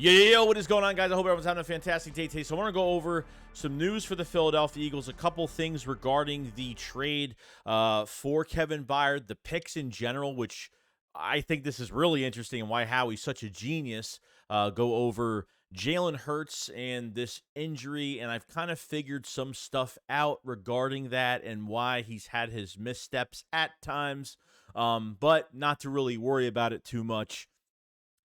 Yo, what is going on, guys? I hope everyone's having a fantastic day today. So I want to go over some news for the Philadelphia Eagles, a couple things regarding the trade for Kevin Byard, the picks in general, which I think this is really interesting and why Howie's such a genius. Go over Jalen Hurts and this injury, and I've kind of figured some stuff out regarding that and why he's had his missteps at times, but not to really worry about it too much.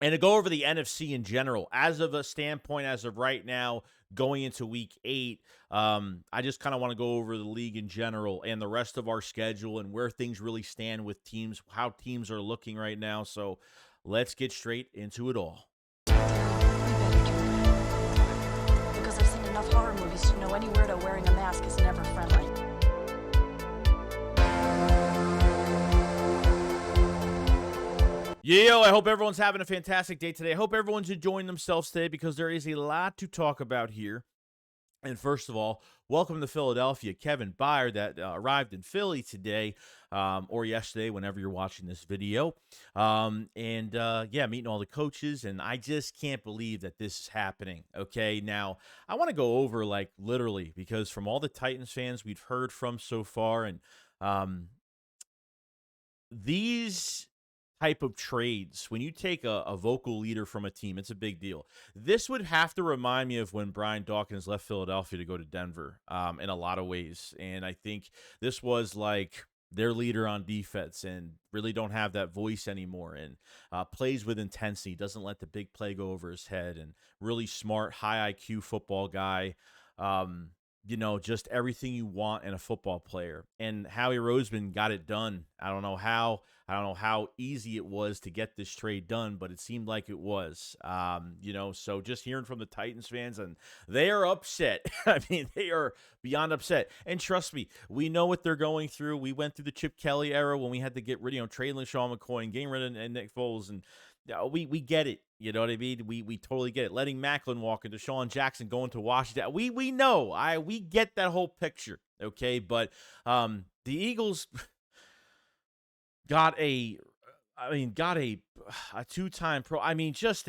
And to go over the NFC in general, as of a standpoint, as of right now, going into week 8, I just kind of want to go over the league in general and the rest of our schedule and where things really stand with teams, how teams are looking right now. So let's get straight into it all. We better do it. Because I've seen enough horror movies to know any weirdo wearing a mask is never friendly. Yo, I hope everyone's having a fantastic day today. I hope everyone's enjoying themselves today because there is a lot to talk about here. And first of all, welcome to Philadelphia, Kevin Byard, that arrived in Philly today or yesterday, whenever you're watching this video. Yeah, meeting all the coaches, and I just can't believe that this is happening. Okay, now I want to go over like literally because from all the Titans fans we've heard from so far, and these type of trades, when you take a vocal leader from a team, it's a big deal. This would have to remind me of when Brian Dawkins left Philadelphia to go to Denver in a lot of ways. And I think this was like their leader on defense and really don't have that voice anymore, and plays with intensity, doesn't let the big play go over his head, and really smart, high IQ football guy. You know, just everything you want in a football player. And Howie Roseman got it done. I don't know how easy it was to get this trade done, but it seemed like it was. You know, so just hearing from the Titans fans, and they are upset. I mean, they are beyond upset. And trust me, we know what they're going through. We went through the Chip Kelly era when we had to get rid, trading LaShawn McCoy and getting rid of Nick Foles, and we get it. You know what I mean? We totally get it. Letting Macklin walk into Deshaun Jackson going to Washington. We know. We get that whole picture. Okay, but the Eagles got a two-time pro. I mean, just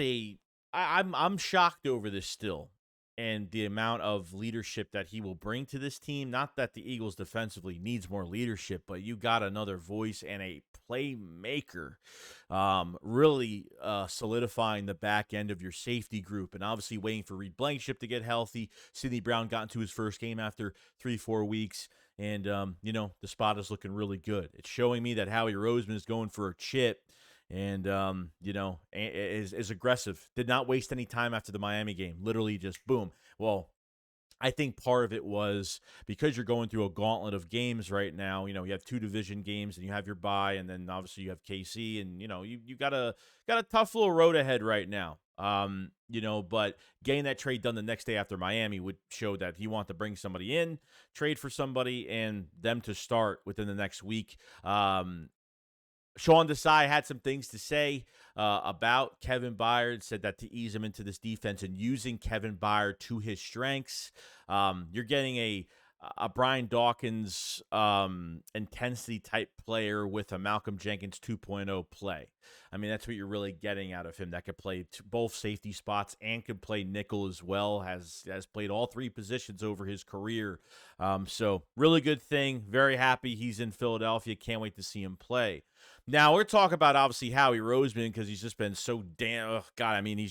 I'm shocked over this still, and the amount of leadership that he will bring to this team. Not that the Eagles defensively needs more leadership, but you got another voice and a playmaker, really solidifying the back end of your safety group, and obviously waiting for Reed Blankenship to get healthy. Sidney Brown got into his first game after 3-4 weeks, and the spot is looking really good. It's showing me that Howie Roseman is going for a chip. And, is aggressive. Did not waste any time after the Miami game. Literally just boom. Well, I think part of it was because you're going through a gauntlet of games right now. You know, you have 2 division games, and you have your bye, and then obviously you have KC, and you got a tough little road ahead right now. But getting that trade done the next day after Miami would show that he wanted to bring somebody in, trade for somebody, and them to start within the next week. Sean Desai had some things to say about Kevin Byard, said that to ease him into this defense and using Kevin Byard to his strengths. You're getting a Brian Dawkins intensity type player with a Malcolm Jenkins 2.0 play. I mean, that's what you're really getting out of him. That could play both safety spots and could play nickel as well. Has played all 3 positions over his career. So really good thing. Very happy he's in Philadelphia. Can't wait to see him play. Now, we're talking about, obviously, Howie Roseman because he's just been so damn – God, I mean, he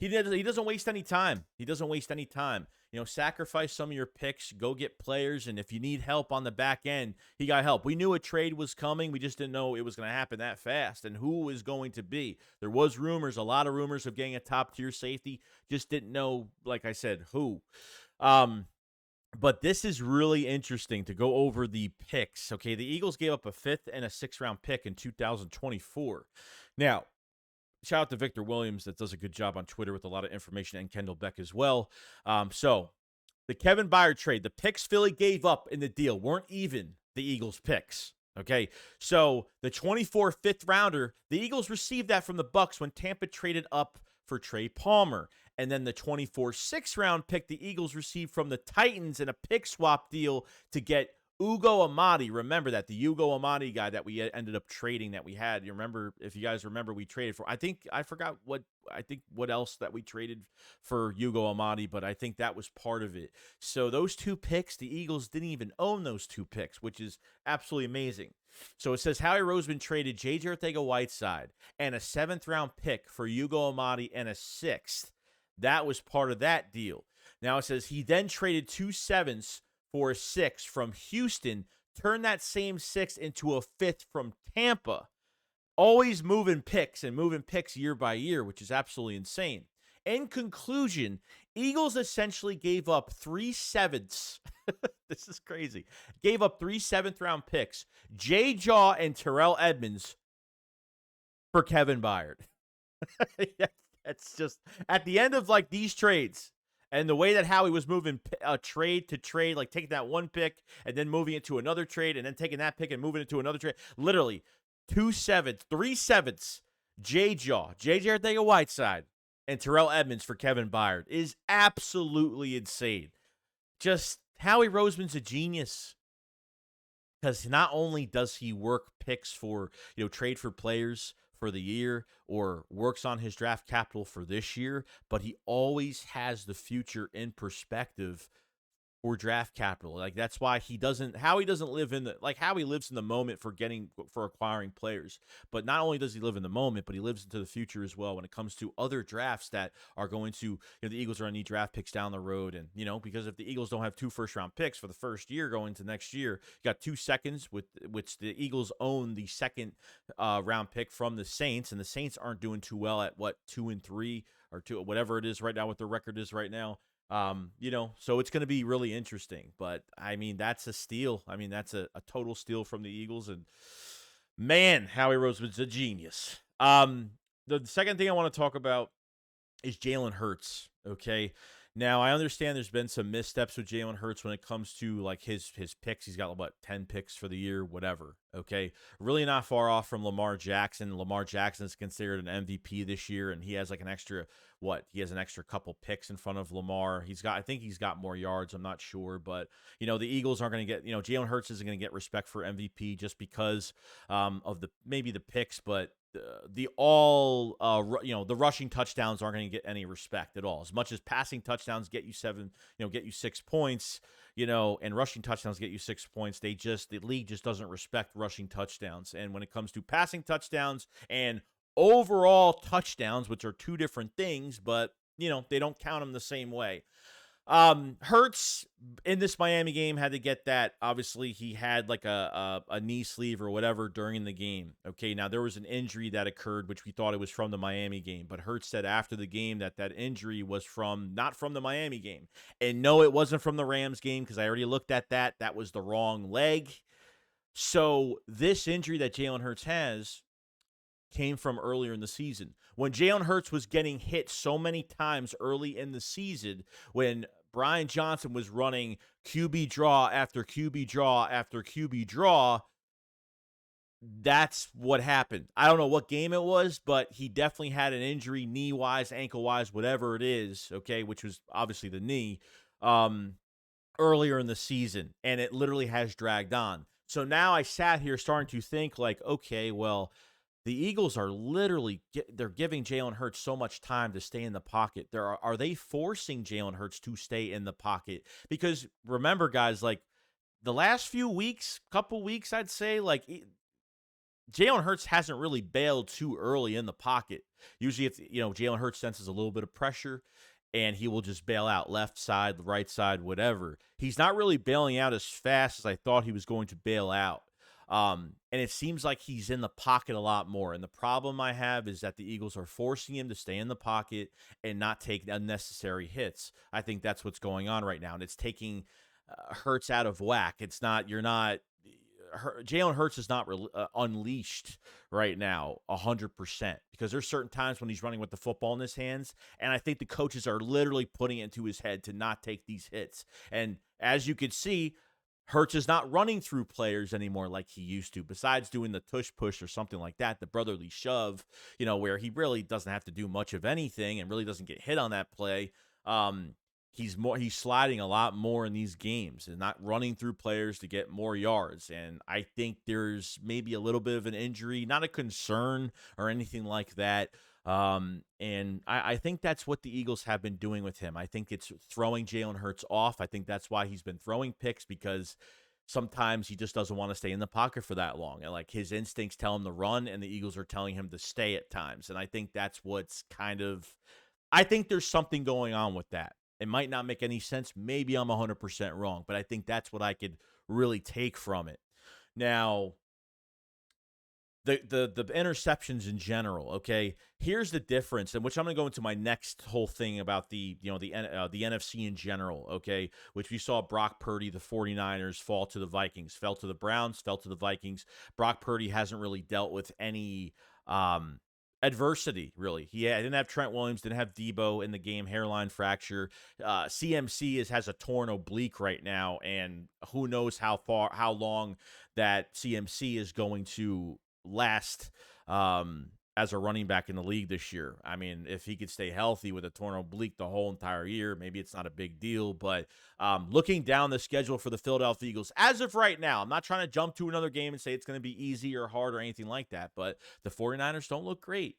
doesn't waste any time. He doesn't waste any time. Sacrifice some of your picks, go get players, and if you need help on the back end, he got help. We knew a trade was coming. We just didn't know it was going to happen that fast and who it was going to be. There was rumors, a lot of rumors of getting a top-tier safety. Just didn't know, like I said, who. But this is really interesting to go over the picks. Okay, the Eagles gave up a 5th and a 6th round pick in 2024. Now, shout out to Victor Williams that does a good job on Twitter with a lot of information, and Kendall Beck as well. So the Kevin Byard trade, the picks Philly gave up in the deal weren't even the Eagles picks. Okay, so the 24 5th rounder, the Eagles received that from the Bucs when Tampa traded up for Trey Palmer. And then the 24 6th round pick the Eagles received from the Titans in a pick swap deal to get Ugo Amadi, remember that, the Ugo Amadi guy that we ended up trading that we had. You remember, if you guys remember, we traded for, I forgot what else that we traded for Ugo Amadi, but I think that was part of it. So those 2 picks, the Eagles didn't even own those 2 picks, which is absolutely amazing. So it says Howie Roseman traded J.J. Arcega-Whiteside and a 7th-round pick for Ugo Amadi and a 6th. That was part of that deal. Now it says he then traded 2 7s for a 6 from Houston, turned that same 6 into a 5th from Tampa. Always moving picks year by year, which is absolutely insane. In conclusion, Eagles essentially gave up 3 7ths. This is crazy. Gave up 3 7th-round picks, Jay Jaw and Terrell Edmunds, for Kevin Byard. That's just, at the end of like these trades, and the way that Howie was moving trade to trade, like taking that 1 pick and then moving it to another trade and then taking that pick and moving it to another trade, literally 2 7ths, 3 7ths, J.J. Arcega-Whiteside, and Terrell Edmunds for Kevin Byard is absolutely insane. Just, Howie Roseman's a genius, because not only does he work picks for, trade for players for the year or works on his draft capital for this year, but he always has the future in perspective for draft capital. Like, that's why Howie doesn't live in Howie lives in the moment for acquiring players. But not only does he live in the moment, but he lives into the future as well when it comes to other drafts that are going to, the Eagles are going to need draft picks down the road. And, because if the Eagles don't have 2 first-round picks for the first year going into next year, you got 2 seconds, with which the Eagles own the second round pick from the Saints, and the Saints aren't doing too well at 2-3 or 2, whatever it is right now, what their record is right now. So it's going to be really interesting, but I mean, that's a steal. I mean, that's a total steal from the Eagles, and man, Howie Roseman's a genius. The second thing I want to talk about is Jalen Hurts. Okay. Now, I understand there's been some missteps with Jalen Hurts when it comes to like his picks. He's got 10 picks for the year, whatever. Okay, really not far off from Lamar Jackson. Lamar Jackson is considered an MVP this year, and he has like an extra He has an extra couple picks in front of Lamar. I think he's got more yards. I'm not sure, but the Eagles aren't going to get. Jalen Hurts isn't going to get respect for MVP just because of maybe the picks, but the rushing touchdowns aren't going to get any respect at all. As much as passing touchdowns get you 6 points, and rushing touchdowns get you 6 points, the league just doesn't respect rushing touchdowns. And when it comes to passing touchdowns and overall touchdowns, which are 2 different things, but they don't count them the same way. Hurts in this Miami game had to get that. Obviously, he had like a knee sleeve or whatever during the game. Okay, now there was an injury that occurred, which we thought it was from the Miami game, but Hurts said after the game that injury was not from the Miami game. And no, it wasn't from the Rams game, because I already looked at that. That was the wrong leg. So this injury that Jalen Hurts has came from earlier in the season, when Jalen Hurts was getting hit so many times early in the season, when BrianJohnson was running QB draw after QB draw after QB draw. That's what happened. I don't know what game it was, but he definitely had an injury, knee-wise, ankle-wise, whatever it is, okay, which was obviously the knee, earlier in the season, and it literally has dragged on. So now I sat here starting to think like, okay, well, the Eagles are literally they're giving Jalen Hurts so much time to stay in the pocket. Are they forcing Jalen Hurts to stay in the pocket? Because remember, guys, like the last couple weeks, I'd say, like Jalen Hurts hasn't really bailed too early in the pocket. Usually, if Jalen Hurts senses a little bit of pressure, and he will just bail out left side, right side, whatever. He's not really bailing out as fast as I thought he was going to bail out. And it seems like he's in the pocket a lot more. And the problem I have is that the Eagles are forcing him to stay in the pocket and not take unnecessary hits. I think that's what's going on right now. And it's taking Hurts out of whack. Jalen Hurts is not unleashed right now 100%, because there's certain times when he's running with the football in his hands, and I think the coaches are literally putting it into his head to not take these hits. And as you can see, Hurts is not running through players anymore like he used to, besides doing the tush push or something like that, the brotherly shove, where he really doesn't have to do much of anything and really doesn't get hit on that play. he's sliding a lot more in these games and not running through players to get more yards. And I think there's maybe a little bit of an injury, not a concern or anything like that. And I think that's what the Eagles have been doing with him. I think it's throwing Jalen Hurts off. I think that's why he's been throwing picks, because sometimes he just doesn't want to stay in the pocket for that long. And like his instincts tell him to run, and the Eagles are telling him to stay at times. And I think that's what's I think there's something going on with that. It might not make any sense. Maybe I'm 100% wrong, but I think that's what I could really take from it. Now, the interceptions in general, okay? Here's the difference, and which I'm going to go into my next whole thing about the NFC in general, okay? Which we saw Brock Purdy, the 49ers, fall to the Vikings, fell to the Browns, fell to the Vikings. Brock Purdy hasn't really dealt with any adversity, really. He didn't have Trent Williams, didn't have Debo in the game, hairline fracture. CMC has a torn oblique right now, and who knows how long that CMC is going to last as a running back in the league this year. I mean, if he could stay healthy with a torn oblique the whole entire year, maybe it's not a big deal. But looking down the schedule for the Philadelphia Eagles, as of right now, I'm not trying to jump to another game and say it's going to be easy or hard or anything like that, but the 49ers don't look great.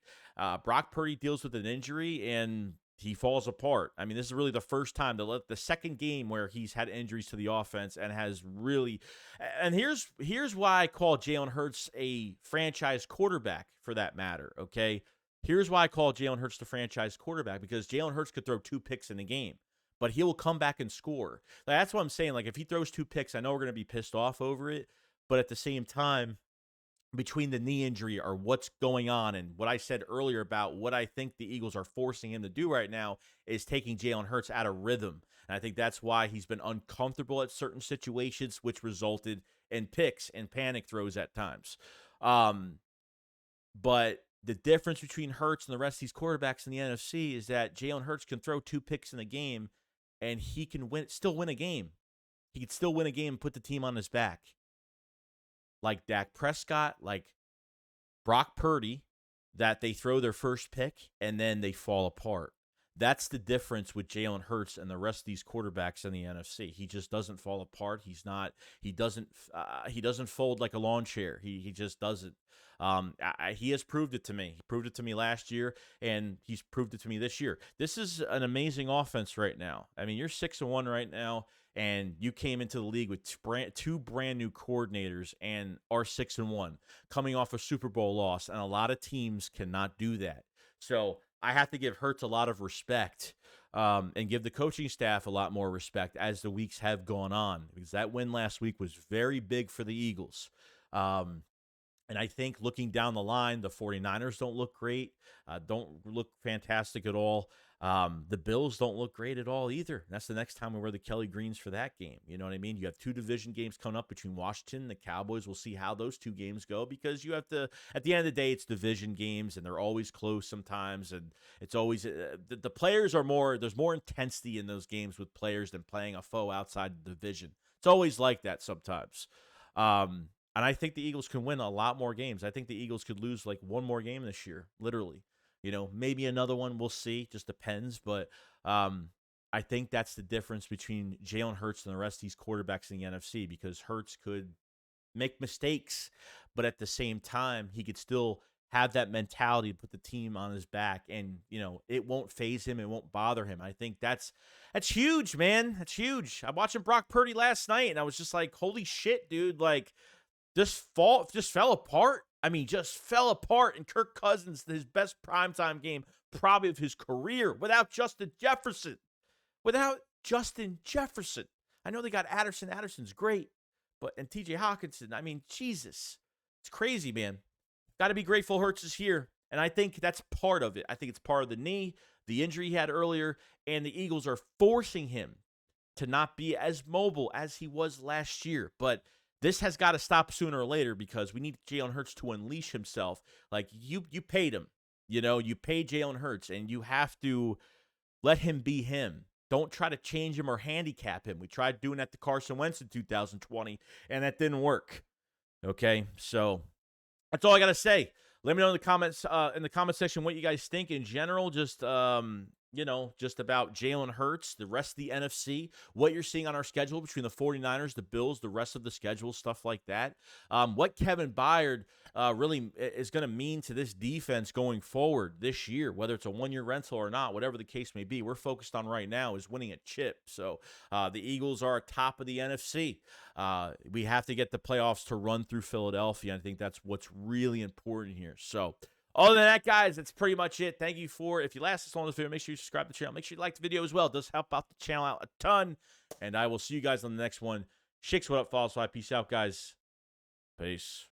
Brock Purdy deals with an injury, and he falls apart. I mean, this is really the first time, the second game where he's had injuries to the offense and has really. And here's why I call Jalen Hurts a franchise quarterback, for that matter. Okay, here's why I call Jalen Hurts the franchise quarterback, because Jalen Hurts could throw 2 picks in the game, but he will come back and score. Like, that's what I'm saying. Like, if he throws 2 picks, I know we're going to be pissed off over it, but at the same time, between the knee injury or what's going on and what I said earlier about what I think the Eagles are forcing him to do right now is taking Jalen Hurts out of rhythm. And I think that's why he's been uncomfortable at certain situations, which resulted in picks and panic throws at times. But the difference between Hurts and the rest of these quarterbacks in the NFC is that Jalen Hurts can throw 2 picks in a game, and he can still win a game. He can still win a game and put the team on his back. Like Dak Prescott, like Brock Purdy, that they throw their first pick and then they fall apart. That's the difference with Jalen Hurts and the rest of these quarterbacks in the NFC. He just doesn't fall apart. He doesn't fold like a lawn chair. He just doesn't. He has proved it to me. He proved it to me last year, and he's proved it to me this year. This is an amazing offense right now. I mean, you're 6-1 right now, and you came into the league with 2 brand new coordinators and are 6-1, coming off a Super Bowl loss, and a lot of teams cannot do that. So I have to give Hurts a lot of respect, and give the coaching staff a lot more respect as the weeks have gone on, because that win last week was very big for the Eagles. And I think looking down the line, the 49ers don't look great, don't look fantastic at all. The Bills don't look great at all either. That's the next time we wear the Kelly Greens for that game. You know what I mean? You have 2 division games coming up between Washington and the Cowboys. We'll see how those 2 games go, because you have to, at the end of the day, it's division games, and they're always close sometimes. And it's always, the players are more, there's more intensity in those games with players than playing a foe outside the division. It's always like that sometimes. And I think the Eagles can win a lot more games. I think the Eagles could lose like 1 more game this year, literally. You know, maybe another one, we'll see. Just depends. But I think that's the difference between Jalen Hurts and the rest of these quarterbacks in the NFC, because Hurts could make mistakes, but at the same time, he could still have that mentality to put the team on his back, and, you know, it won't phase him. It won't bother him. I think that's huge, man. That's huge. I'm watching Brock Purdy last night, and I was just like, holy shit, dude. Like, just fell apart. I mean, just fell apart. And Kirk Cousins, his best primetime game probably of his career, without Justin Jefferson. I know they got Addison. Addison's great. And TJ Hawkinson. I mean, Jesus. It's crazy, man. Got to be grateful Hurts is here. And I think that's part of it. I think it's part of the knee, the injury he had earlier, and the Eagles are forcing him to not be as mobile as he was last year. But this has got to stop sooner or later, because we need Jalen Hurts to unleash himself. Like, you paid him. You know, you paid Jalen Hurts, and you have to let him be him. Don't try to change him or handicap him. We tried doing that to Carson Wentz in 2020, and that didn't work. Okay, so that's all I got to say. Let me know in the comments section what you guys think in general. Just just about Jalen Hurts, the rest of the NFC, what you're seeing on our schedule between the 49ers, the Bills, the rest of the schedule, stuff like that. What Kevin Byard really is going to mean to this defense going forward this year, whether it's a one-year rental or not, whatever the case may be, we're focused on right now is winning a chip. So the Eagles are top of the NFC. We have to get the playoffs to run through Philadelphia. I think that's what's really important here. So other than that, guys, that's pretty much it. Thank you if you last this long in this video, make sure you subscribe to the channel. Make sure you like the video as well. It does help out the channel out a ton. And I will see you guys on the next one. Shakes, what up? Follow us. Peace out, guys. Peace.